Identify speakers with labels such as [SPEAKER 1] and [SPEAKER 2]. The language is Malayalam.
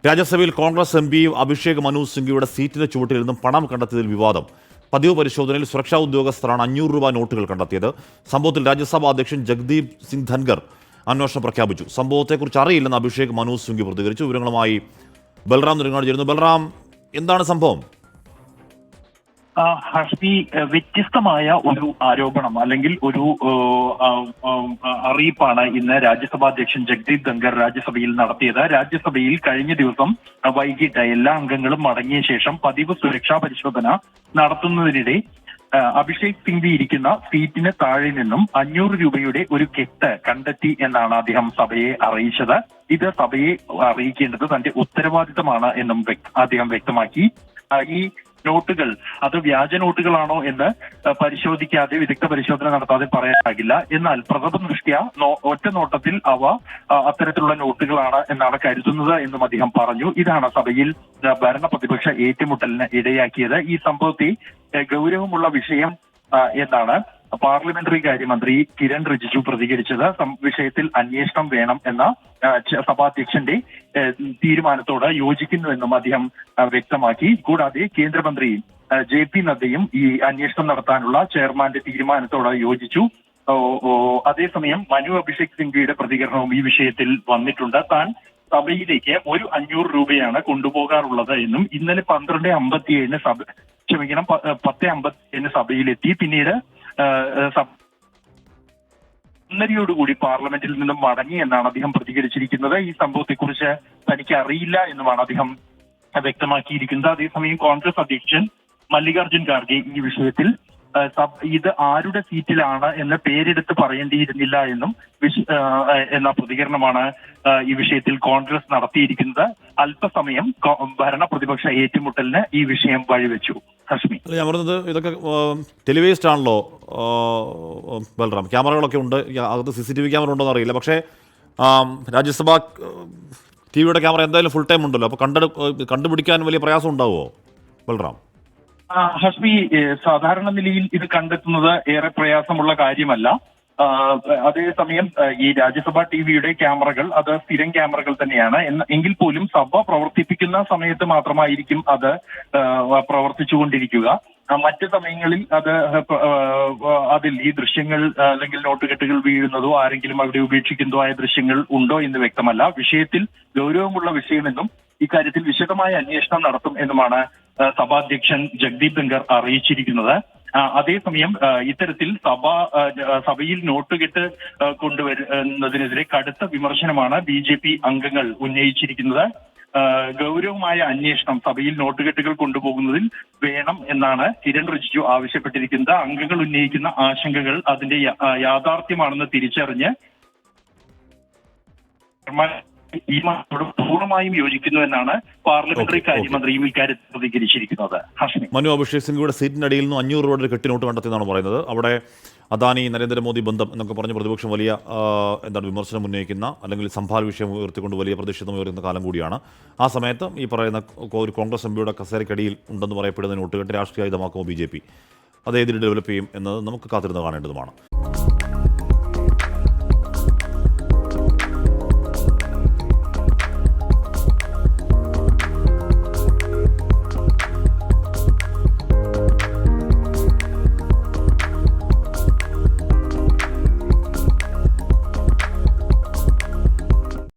[SPEAKER 1] രാജ്യസഭയിൽ കോൺഗ്രസ് എം പി അഭിഷേക് മനു സിംഗ്വിയുടെ സീറ്റിന് ചുവട്ടിൽ നിന്നും പണം കണ്ടെത്തിയതിൽ വിവാദം. പതിവ് പരിശോധനയിൽ സുരക്ഷാ ഉദ്യോഗസ്ഥരാണ് 500 രൂപ നോട്ടുകൾ കണ്ടെത്തിയത്. സംഭവത്തിൽ രാജ്യസഭാ അധ്യക്ഷൻ ജഗ്ദീപ് സിംഗ് ധൻഖർ അന്വേഷണം പ്രഖ്യാപിച്ചു. സംഭവത്തെക്കുറിച്ച് അറിയില്ലെന്ന് അഭിഷേക് മനു സിംഗ്വി പ്രതികരിച്ചു. വിവരങ്ങളുമായി ബൽറാം നെടുങ്ങാട് ചേരുന്നു. ബൽറാം, എന്താണ് സംഭവം?
[SPEAKER 2] ഹഷ്മി, വ്യത്യസ്തമായ ഒരു ആരോപണം അല്ലെങ്കിൽ ഒരു അറിയിപ്പാണ് ഇന്ന് രാജ്യസഭാ അധ്യക്ഷൻ ജഗ്ദീപ് ധൻഖർ രാജ്യസഭയിൽ നടത്തിയത്. രാജ്യസഭയിൽ കഴിഞ്ഞ ദിവസം വൈകിട്ട് എല്ലാ അംഗങ്ങളും മടങ്ങിയ ശേഷം പതിവ് സുരക്ഷാ പരിശോധന നടത്തുന്നതിനിടെ അഭിഷേക് സിംഗ്വി ഇരിക്കുന്ന സീറ്റിന് താഴെ നിന്നും 500 രൂപയുടെ ഒരു കെട്ട് കണ്ടെത്തി എന്നാണ് അദ്ദേഹം സഭയെ അറിയിച്ചത്. ഇത് സഭയെ അറിയിക്കേണ്ടത് തന്റെ ഉത്തരവാദിത്തമാണ് എന്നും അദ്ദേഹം വ്യക്തമാക്കി. ഈ നോട്ടുകൾ അത് വ്യാജ നോട്ടുകളാണോ എന്ന് പരിശോധിക്കാതെ, വിദഗ്ധ പരിശോധന നടത്താതെ പറയാനാകില്ല. എന്നാൽ പ്രഥമ ദൃഷ്ട്യാ ഒറ്റ നോട്ടത്തിൽ അവ അത്തരത്തിലുള്ള നോട്ടുകളാണ് എന്നാണ് കരുതുന്നത് എന്നും അദ്ദേഹം പറഞ്ഞു. ഇതാണ് സഭയിൽ ഭരണ പ്രതിപക്ഷ ഏറ്റുമുട്ടലിന് ഇടയാക്കിയത്. ഈ സംഭവത്തെ ഗൗരവമുള്ള വിഷയം എന്നാണ് പാർലമെന്ററി കാര്യമന്ത്രി കിരൺ റിജിജു പ്രതികരിച്ചത്. വിഷയത്തിൽ അന്വേഷണം വേണം എന്ന സഭാധ്യക്ഷന്റെ തീരുമാനത്തോട് യോജിക്കുന്നുവെന്നും അദ്ദേഹം വ്യക്തമാക്കി. കൂടാതെ കേന്ദ്രമന്ത്രി JP നദ്ദയും ഈ അന്വേഷണം നടത്താനുള്ള ചെയർമാന്റെ തീരുമാനത്തോട് യോജിച്ചു. അതേസമയം മനു അഭിഷേക് സിംഗ്വിയുടെ പ്രതികരണവും ഈ വിഷയത്തിൽ വന്നിട്ടുണ്ട്. താൻ സഭയിലേക്ക് ഒരു 500 രൂപയാണ് കൊണ്ടുപോകാറുള്ളത് എന്നും ഇന്നലെ 12:57 10:57 സഭയിലെത്തി. പിന്നീട് ഒന്നരയോടുകൂടി പാർലമെന്റിൽ നിന്നും മടങ്ങി എന്നാണ് അദ്ദേഹം പ്രതികരിച്ചിരിക്കുന്നത്. ഈ സംഭവത്തെക്കുറിച്ച് തനിക്ക് അറിയില്ല എന്നുമാണ് അദ്ദേഹം വ്യക്തമാക്കിയിരിക്കുന്നത്. അതേസമയം കോൺഗ്രസ് അധ്യക്ഷൻ മല്ലികാർജുൻ ഖാർഗെ ഈ വിഷയത്തിൽ ഇത് ആരുടെ സീറ്റിലാണ് എന്ന് പേരെടുത്ത് പറയേണ്ടിയിരുന്നില്ല എന്നും എന്ന പ്രതികരണമാണ് ഈ വിഷയത്തിൽ കോൺഗ്രസ് നടത്തിയിരിക്കുന്നത്. അല്പസമയം ഭരണ പ്രതിപക്ഷ ഏറ്റുമുട്ടലിന് ഈ വിഷയം വഴിവെച്ചു. ഹഷ്മി,
[SPEAKER 1] ഞാൻ പറഞ്ഞത് ഇതൊക്കെ ടെലിവേസ്ഡ് ആണല്ലോ ബൽറാം. ക്യാമറകളൊക്കെ ഉണ്ട്, അകത്ത് CCTV ക്യാമറ ഉണ്ടോ എന്ന് അറിയില്ല. പക്ഷേ രാജ്യസഭാ TV ക്യാമറ എന്തായാലും ഫുൾ ടൈം ഉണ്ടല്ലോ. അപ്പോൾ കണ്ടുപിടിക്കാൻ വലിയ പ്രയാസം ഉണ്ടാവുമോ ബൽറാം?
[SPEAKER 2] ഹഷ്മി, സാധാരണ നിലയിൽ ഇത് കണ്ടെത്തുന്നത് ഏറെ പ്രയാസമുള്ള കാര്യമല്ല. അതേസമയം ഈ രാജ്യസഭാ ടിവിയുടെ ക്യാമറകൾ അത് സ്ഥിരം ക്യാമറകൾ തന്നെയാണ്. എങ്കിൽ പോലും സഭ പ്രവർത്തിപ്പിക്കുന്ന സമയത്ത് മാത്രമായിരിക്കും അത് പ്രവർത്തിച്ചുകൊണ്ടിരിക്കുക. മറ്റ് സമയങ്ങളിൽ അതിൽ ഈ ദൃശ്യങ്ങൾ അല്ലെങ്കിൽ നോട്ടുകെട്ടുകൾ വീഴുന്നതോ ആരെങ്കിലും അവിടെ ഉപേക്ഷിക്കുന്നതോ ആയ ദൃശ്യങ്ങൾ ഉണ്ടോ എന്ന് വ്യക്തമല്ല. വിഷയത്തിൽ ഗൗരവമുള്ള വിഷയമെന്നും ഇക്കാര്യത്തിൽ വിശദമായ അന്വേഷണം നടത്തും എന്നുമാണ് സഭാധ്യക്ഷൻ ജഗ്ദീപ് ധൻഖർ അറിയിച്ചിരിക്കുന്നത്. അതേസമയം ഇത്തരത്തിൽ സഭയിൽ നോട്ടുകെട്ട് കൊണ്ടുവരുന്നതിനെതിരെ കടുത്ത വിമർശനമാണ് BJP അംഗങ്ങൾ ഉന്നയിച്ചിരിക്കുന്നത്. ഗൗരവമായ അന്വേഷണം സഭയിൽ നോട്ടുകെട്ടുകൾ കൊണ്ടുപോകുന്നതിൽ വേണം എന്നാണ് കിരൺ റിജിജു ആവശ്യപ്പെട്ടിരിക്കുന്നത്. അംഗങ്ങൾ ഉന്നയിക്കുന്ന ആശങ്കകൾ അതിന്റെ യാഥാർത്ഥ്യമാണെന്ന് തിരിച്ചറിഞ്ഞ് ഈ മാസത്തോട് പൂർണ്ണമായും യോജിക്കുന്നു എന്നാണ് പാർലമെന്ററി കാര്യമന്ത്രിയും ഇക്കാര്യത്തിൽ പ്രതികരിച്ചിരിക്കുന്നത്.
[SPEAKER 1] മനു അഭിഷേക് സിംഗ്വിയുടെ സീറ്റിനടിയിൽ നിന്ന് 500 രൂപയുടെ കെട്ടിനോട്ട് കണ്ടെത്തിയെന്നാണ് പറയുന്നത്. അവിടെ അദാനി നരേന്ദ്രമോദി ബന്ധം എന്നൊക്കെ പറഞ്ഞ് പ്രതിപക്ഷം വലിയ വിമർശനം ഉന്നയിക്കുന്ന അല്ലെങ്കിൽ സംഭാൽ വിഷയം ഉയർത്തിക്കൊണ്ട് വലിയ പ്രതിഷേധം ഉയർത്തുന്ന കാലം കൂടിയാണ്. ആ സമയത്ത് ഈ പറയുന്ന ഒരു കോൺഗ്രസ് MPയുടെ കസേരക്കടിയിൽ ഉണ്ടെന്ന് പറയപ്പെടുന്ന നോട്ടുകെട്ട് രാഷ്ട്രീയ ആയുധമാക്കുമോ BJP? അത് ഏതിൽ ഡെവലപ്പ് ചെയ്യും എന്നത് നമുക്ക് കാത്തിരുന്ന് കാണേണ്ടതുമാണ്.